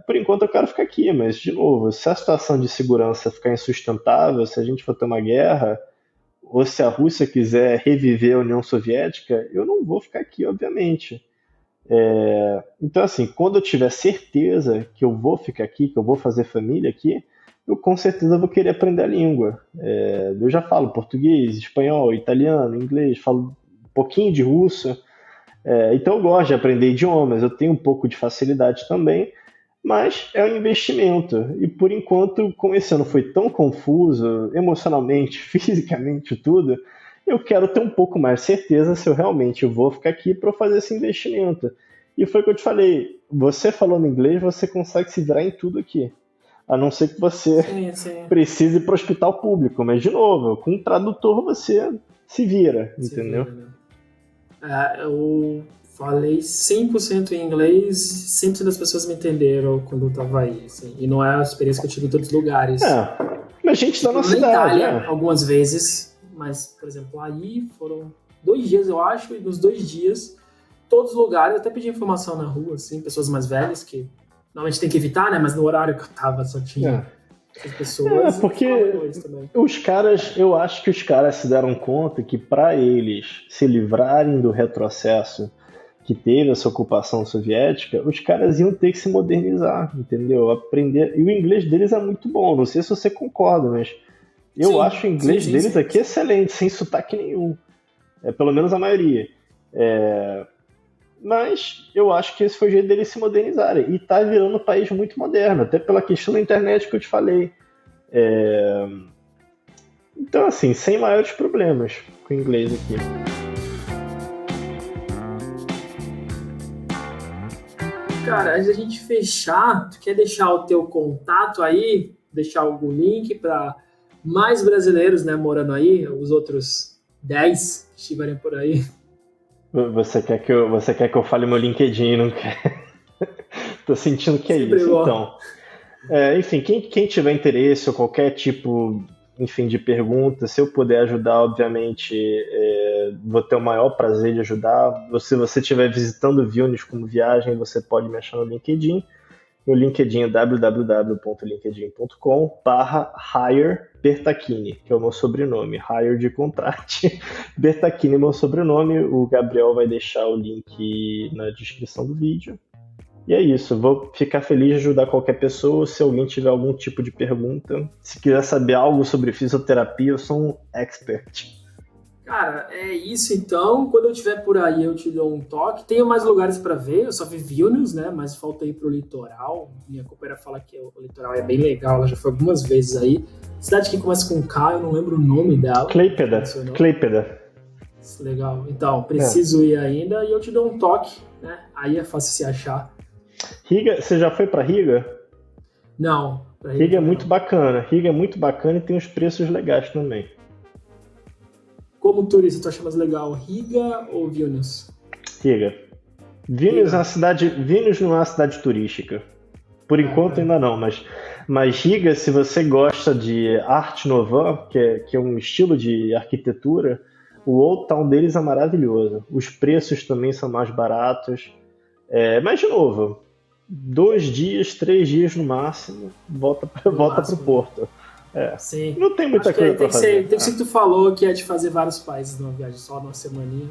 Por enquanto eu quero ficar aqui, mas, de novo, se a situação de segurança ficar insustentável, se a gente for ter uma guerra, ou se a Rússia quiser reviver a União Soviética, eu não vou ficar aqui, obviamente. Então, assim, quando eu tiver certeza que eu vou ficar aqui, que eu vou fazer família aqui, eu com certeza vou querer aprender a língua. Eu já falo português, espanhol, italiano, inglês, falo um pouquinho de russo. Então eu gosto de aprender idiomas, eu tenho um pouco de facilidade também, mas é um investimento. E por enquanto, como esse ano foi tão confuso, emocionalmente, fisicamente, tudo, eu quero ter um pouco mais certeza se eu realmente vou ficar aqui para fazer esse investimento. E foi o que eu te falei, você falando inglês, você consegue se virar em tudo aqui. A não ser que você Sim, sim. precise ir para o hospital público, mas de novo, com um tradutor você se vira, Se entendeu? vira, né? Eu falei 100% em inglês, 100% das pessoas me entenderam quando eu tava aí, assim. E não é a experiência que eu tive em todos os lugares. Mas a gente tá na Na cidade, Itália, algumas vezes, mas, por exemplo, aí foram 2 dias, eu acho, e nos 2 dias, todos os lugares, eu até pedi informação na rua, assim, pessoas mais velhas, que normalmente tem que evitar, né, mas no horário que eu tava só tinha essas pessoas. Porque falavam inglês também. eu acho que os caras se deram conta que para eles se livrarem do retrocesso que teve essa ocupação soviética, os caras iam ter que se modernizar, entendeu? Aprender. E o inglês deles é muito bom, não sei se você concorda, mas eu Sim, acho o inglês sim, deles sim. aqui excelente, sem sotaque nenhum. Pelo menos a maioria. Mas eu acho que esse foi o jeito deles se modernizarem. E tá virando um país muito moderno, até pela questão da internet que eu te falei. Então, assim, sem maiores problemas com o inglês aqui. Cara, antes da gente fechar, tu quer deixar o teu contato aí, deixar algum link para mais brasileiros, né, morando aí, os outros 10 que estiverem por aí? Você quer que eu fale meu LinkedIn, não quer? Tô sentindo que é Sempre isso. bom. Então, enfim, quem tiver interesse ou qualquer tipo, enfim, de pergunta, se eu puder ajudar, obviamente, vou ter o maior prazer de ajudar. Se você estiver visitando o Vilnius como viagem, você pode me achar no LinkedIn. Meu LinkedIn é www.linkedin.com/hire Bertacchini, que é o meu sobrenome, hire de contrate. Bertacchini é meu sobrenome, o Gabriel vai deixar o link na descrição do vídeo. E é isso, vou ficar feliz de ajudar qualquer pessoa, se alguém tiver algum tipo de pergunta. Se quiser saber algo sobre fisioterapia, eu sou um expert. Cara, é isso então. Quando eu estiver por aí, eu te dou um toque. Tenho mais lugares para ver. Eu só vi Vilnius, né? Mas falta ir pro litoral. Minha companheira fala que o litoral é bem legal. Ela já foi algumas vezes aí. Cidade que começa com K, eu não lembro o nome dela. Klaipėda. Legal. Então, preciso ir ainda e eu te dou um toque, né? Aí é fácil se achar. Riga, você já foi para Riga? Não. Riga é muito bacana. Riga é muito bacana e tem uns preços legais também. Como turista, tu acha mais legal Riga ou Vilnius? Riga. Vilnius não é uma cidade turística. Por enquanto ainda não, mas Riga, se você gosta de Art Nouveau, que é um estilo de arquitetura, o Old Town deles é maravilhoso. Os preços também são mais baratos. Mas, de novo, 2 dias, 3 dias no máximo, volta pro Porto. Sim. Não tem muita coisa pra fazer. Tem que ser que tu falou que é de fazer vários países numa viagem só, numa semaninha.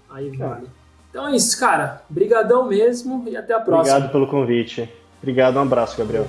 Aí vale. Então é isso, cara. Brigadão mesmo e até a próxima. Obrigado pelo convite. Obrigado, um abraço, Gabriel.